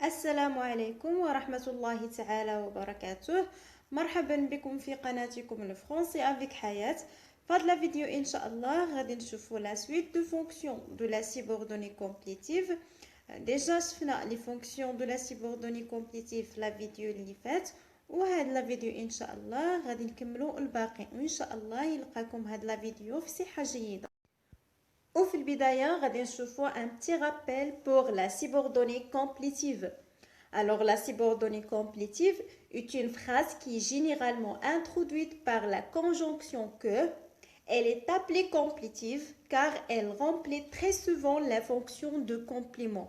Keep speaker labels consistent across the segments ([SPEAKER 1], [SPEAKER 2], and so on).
[SPEAKER 1] السلام عليكم ورحمة الله تعالى وبركاته. مرحبا بكم في قناتكم الفرنسي افيك حياة. في هذا الفيديو ان شاء الله غادي نشوفوا لا سويت دو فونكسيون دو لا سيبوردوني كومبليتيف. ديجا شفنا لي فونكسيون دو لا سيبوردوني كومبليتيف لا فيديو اللي فات، وهاد لا فيديو ان شاء الله غادي نكملوا الباقي، وان شاء الله يلقاكم هاد لا فيديو في صحة جيدة. وفي البداية غادي نشوفوا un petit rappel pour la subordonnée complétive. Alors la subordonnée complétive est une phrase qui est généralement introduite par la conjonction que. Elle est appelée complétive car elle remplit très souvent la fonction de complément.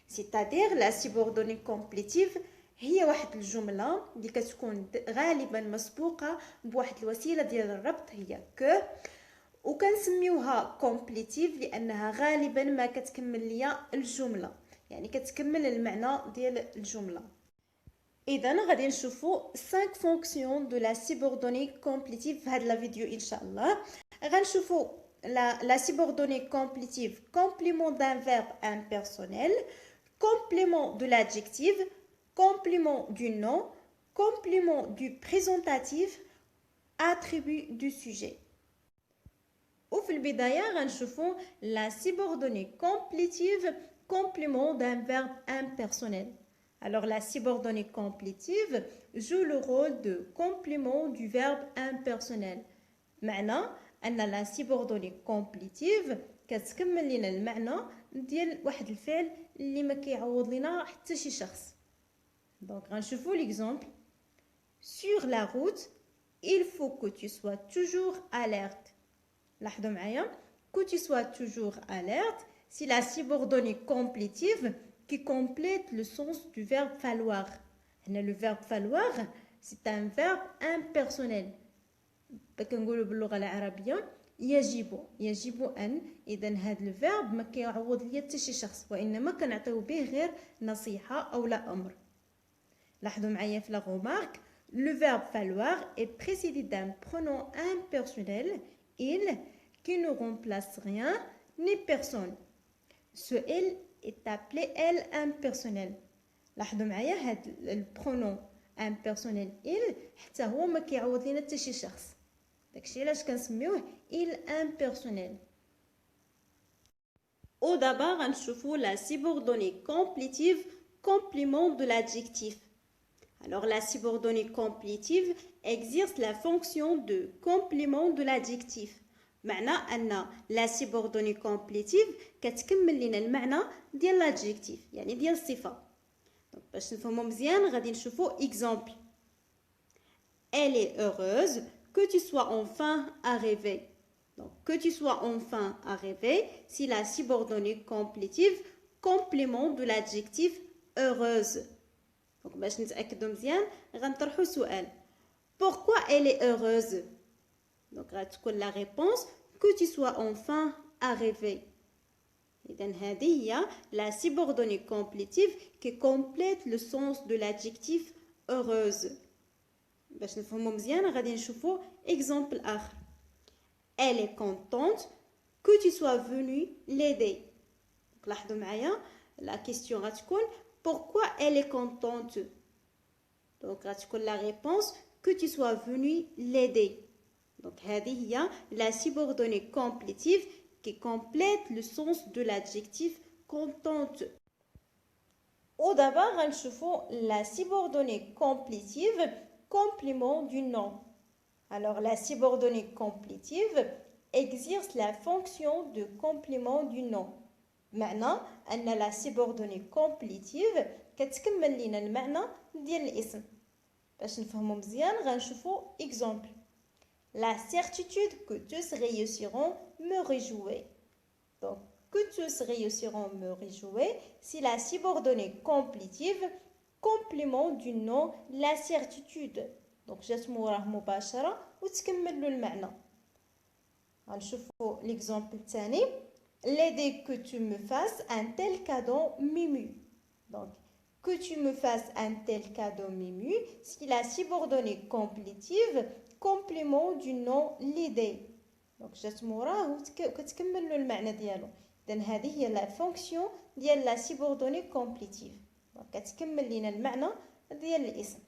[SPEAKER 1] C'est-à-dire la subordonnée complétive هي واحد الجملة اللي كتكون غالبا مسبوقة بواحد الوسيلة ديال الربط هي que، وكنسميوها كومبليتيف لانها غالبا ما كتكمل ليا الجمله، يعني كتكمل المعنى ديال الجمله. اذا غادي نشوفوا 5 فونكسيون دو لا سيبوردوني كومبليتيف في هذا لا فيديو ان شاء الله. غنشوفوا لا سيبوردوني كومبليتيف complément d'un verbe impersonnel, complément de l'adjectif, complément du nom, complément du présentatif, attribut du sujet. وفي البداية غنشوفوا la subordonnée complétive complément d'un verbe impersonnel. Alors la subordonnée complétive joue le rôle de complément du verbe impersonnel. معنى أن la subordonnée complétive كتكمل لنا المعنى ديال واحد الفعل اللي ما كيعوض لنا حتى شي شخص. دونك غنشوفوا l'exemple. Sur la route, il faut que tu sois toujours alerte. لاحظوا معايا que tu sois toujours alerte, c'est la subordonnée complétive qui complète le sens du verbe falloir. Le verbe falloir, c'est un verbe impersonnel. كنقولوا باللغة العربية يجب أن. إذا هذا الفيرب ما كيعوض ليا حتى شي شخص، وإنما كنعطيو به غير نصيحة أو لا أمر. لاحظوا معايا في la remarque, le verbe falloir est précédé d'un pronom impersonnel il qui ne remplace rien ni personne. Ce il est appelé elle impersonnel. لاحظوا معايا هاد البرونون impersonnel il حتى هو ما كيعوض لينا حتى شي شخص، داكشي علاش كنسميوه il impersonnel. Au d'abord غنشوفوا la subordonnée complétive complément de l'adjectif. Alors la subordonnée complétive exerce la fonction de complément de l'adjectif. معنى أن la subordonnée complétive كتكمل لنا المعنى ديال l'adjectif، يعني ديال الصفة. donc باش نفهمو مزيان غادي نشوفو exemple. Elle est heureuse que tu sois enfin arrivé. Donc que tu sois enfin arrivé, c'est la subordonnée complétive complément de l'adjectif heureuse. Donc باش نتاكدوا مزيان غنطرحوا سؤال. Pourquoi elle est heureuse? Donc غتكون la réponse que tu sois enfin arrivé. إذا هذه هي la subordonnée complétive qui complète le sens de l'adjectif heureuse. باش نفهموا مزيان غادي نشوفوا exemple آخر. Elle est contente que tu sois venu l'aider. Donc لاحظوا معايا la question غتكون pourquoi elle est contente. Donc غتكون la réponse que tu sois venu l'aider. Donc هذه هي la subordonnée complétive qui complète le sens de l'adjectif contente. Au d'abord غنشوفوا la subordonnée complétive complément du nom. Alors la subordonnée complétive exerce la fonction de complément du nom. معنى أن la subordonnée complétive كتكمل لنا المعنى ديال الاسم. باش نفهمو مزيان غنشوفو exemple. La certitude que tous réussiront me réjouit. Donc que tous réussiront me réjouit, c'est la subordonnée complétive complément du nom la certitude. Donc جات موراه مباشرة وتكمل له المعنى. غنشوفو l'exemple الثاني. L'idée que tu me fasses un tel cadeau m'émue. Donc que tu me fasses un tel cadeau m'émue, c'est la subordonnée complétive complément du nom l'idée. Donc جات موراه وكتكمل له المعنى ديالو. إذن هذه هي la fonction ديال la subordonnée complétive. كتكمل لينا المعنى ديال الاسم.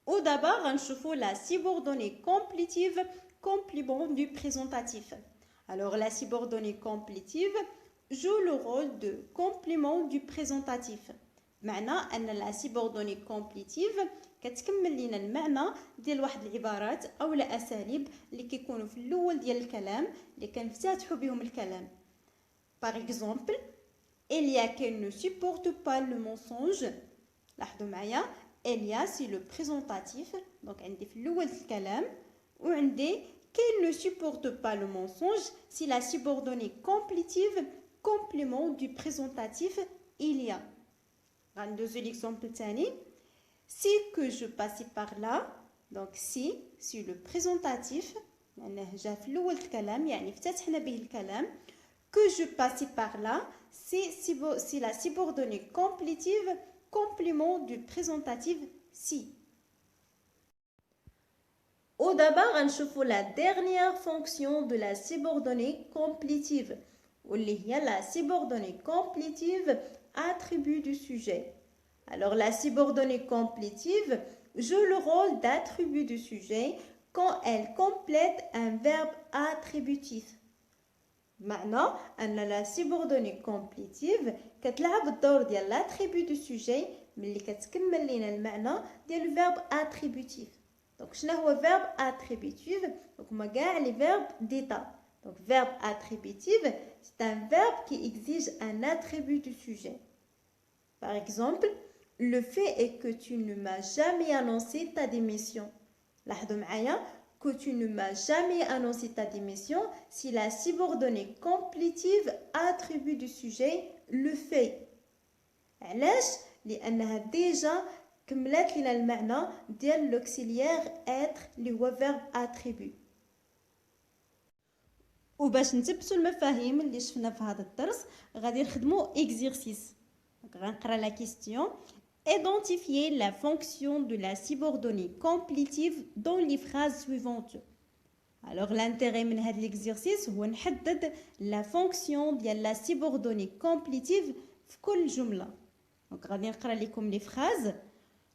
[SPEAKER 1] ودابا غنشوفوا la subordonnée complétive complément du présentatif. Alors la subordonnée complétive joue le rôle de complément du présentatif. معنى ان la subordonnée complétive كتكمل لينا المعنى ديال واحد العبارات او الاساليب اللي كيكونوا في الاول ديال الكلام اللي كنفتتحوا بهم الكلام. Par exemple, Elia qu'elle ne supporte pas le mensonge. لاحظوا معايا Elia c'est le présentatif. Donc عندي في الاول الكلام وعندي qu'elle ne supporte pas le mensonge c'est la subordonnée complétive complément du présentatif Elia. غندوزو l'exemple تاني. Si que je passais par là, donc si c'est le présentatif لأنه جا في الأول الكلام يعني فتحنا به الكلام. Que je passais par là, c'est la subordonnée complétive complément du présentatif si. ودابا غنشوفوا la dernière fonction de la subordonnée complétive واللي هي la subordonnée complétive attribut du sujet. Alors la subordonnée complétive joue le rôle d'attribut du sujet quand elle complète un verbe attributif. معنى أن la subordonnée complétive كتلعب الدور ديال l'attribut du sujet ملي كتكمل لينا المعنى ديال verbe attributif. Donc شنو هو verbe attributif؟ Donc هما كاع les verbes d'état. Donc verbe attributif c'est un verbe qui exige un attribut du sujet. Par exemple, le fait est que tu ne m'as jamais annoncé ta démission. لاحظوا معايا que tu ne m'as jamais annoncé ta démission si la subordonnée complétive attribut du sujet le fait. علاش؟ لأنها déjà كملت لنا المعنى ديال l'auxiliaire être اللي هو verbe attribut. وباش نثبتوا المفاهيم اللي شفنا في هذا الدرس غادي نخدموا exercice. Donc غنقرا la question. Identifier la fonction de la subordonnée complétive dans les phrases suivantes. Alors l'intérêt من هذا l'exercice هو نحدد la fonction ديال la subordonnée complétive في كل جملة. Donc غادي نقرا لكم les phrases.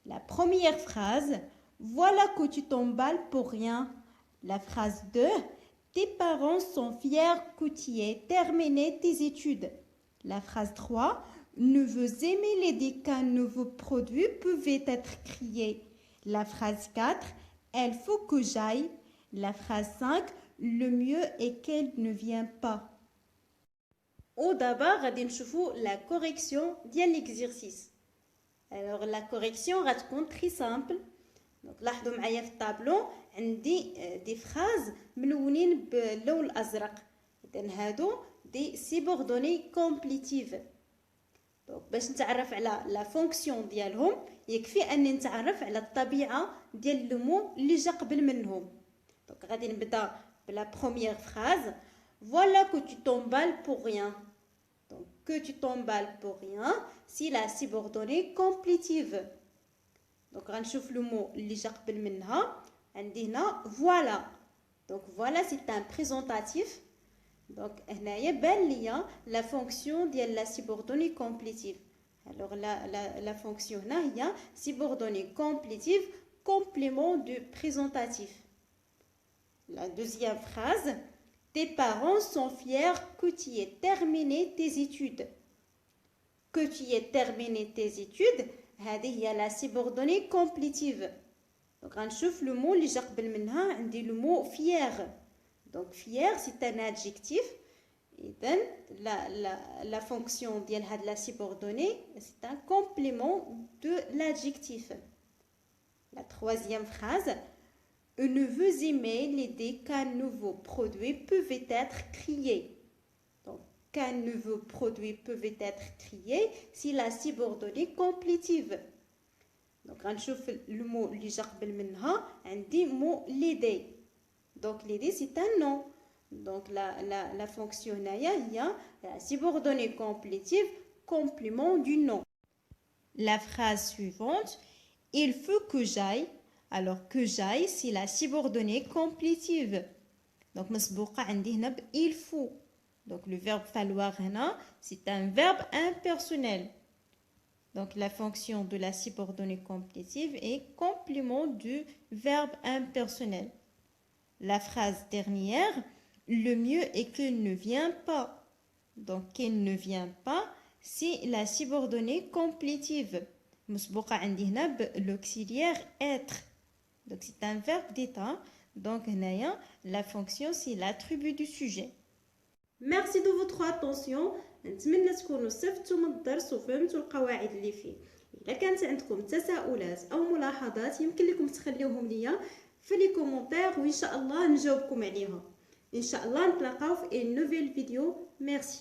[SPEAKER 1] La première phrase, voilà que tu t'emballes pour rien. La phrase 2, tes parents sont fiers que tu aies terminé tes études. La phrase 3, neveux aimés l'idée qu'un nouveau produit pouvait être créé. La phrase 4, il faut que j'aille. La phrase 5, le mieux est qu'elle ne vienne pas. ودابا غادي نشوفوا la correction ديال l'exercice. Alors la correction غتكون très simple. Donc لاحظوا معايا في الطابلو عندي دي phrases ملونين باللون الازرق. اذا هادو دي subordonnées complétives. Donc باش نتعرف على لا فونكسيون ديالهم يكفي اني نتعرف على الطبيعه ديال لو مو اللي جا قبل منهم. دونك غادي نبدا بلا بروميير فراز. Voilà que tu t'emballes pour rien. Donc que tu t'emballes pour rien c'est la subordonnée complétive. Donc غنشوف لو مو اللي جا قبل منها عندي هنا voilà. Donc voilà c'est un présentatif. Donc هنايا بان ليا la fonction ديال la subordonnée complétive. Alors la fonction هنا هي subordonnée complétive complément du présentatif. La deuxième phrase, tes parents sont fiers que tu aies terminé tes études. Que tu aies terminé tes études, هذه هي la subordonnée complétive. Donc غنشوف le mot اللي جا قبل منها عندي le mot fier. Donc fier c'est un adjectif. إذن la fonction ديال هاد la subordonnée c'est un complément de l'adjectif. La troisième phrase, un neveu aimait l'idée qu'un nouveau produit pouvait être créé. Donc qu'un nouveau produit pouvait être créé c'est la subordonnée complétive. Donc غنشوف le mot اللي جا قبل منها عندي mot l'idée. Donc l'idée c'est un nom. Donc la fonction هنايا هي la subordonnée complétive complément du nom. La phrase suivante, il faut que j'aille. Alors que j'aille c'est la subordonnée complétive. Donc مسبوقة عندي هنا ب il faut. Donc le verbe falloir هنا c'est un verbe impersonnel. Donc la fonction de la subordonnée complétive est complément du verbe impersonnel. La phrase dernière, le mieux est qu'il ne vient pas. Donc qu'il ne vient pas, c'est la subordonnée complétive. مسبوقة عندي هنا بالauxiliaire être. Donc c'est un verbe d'état. Donc هنايا la fonction c'est l'attribut du sujet. Merci de votre attention. نتمنى تكونوا استفدتوا من الدرس وفهمتوا القواعد اللي فيه. إذا كانت عندكم تساؤلات أو ملاحظات يمكن لكم تخليوهم ليا في لي كومونتير وإن شاء الله نجاوبكم عليها. إن شاء الله نتلاقاو في une nouvelle vidéo. Merci.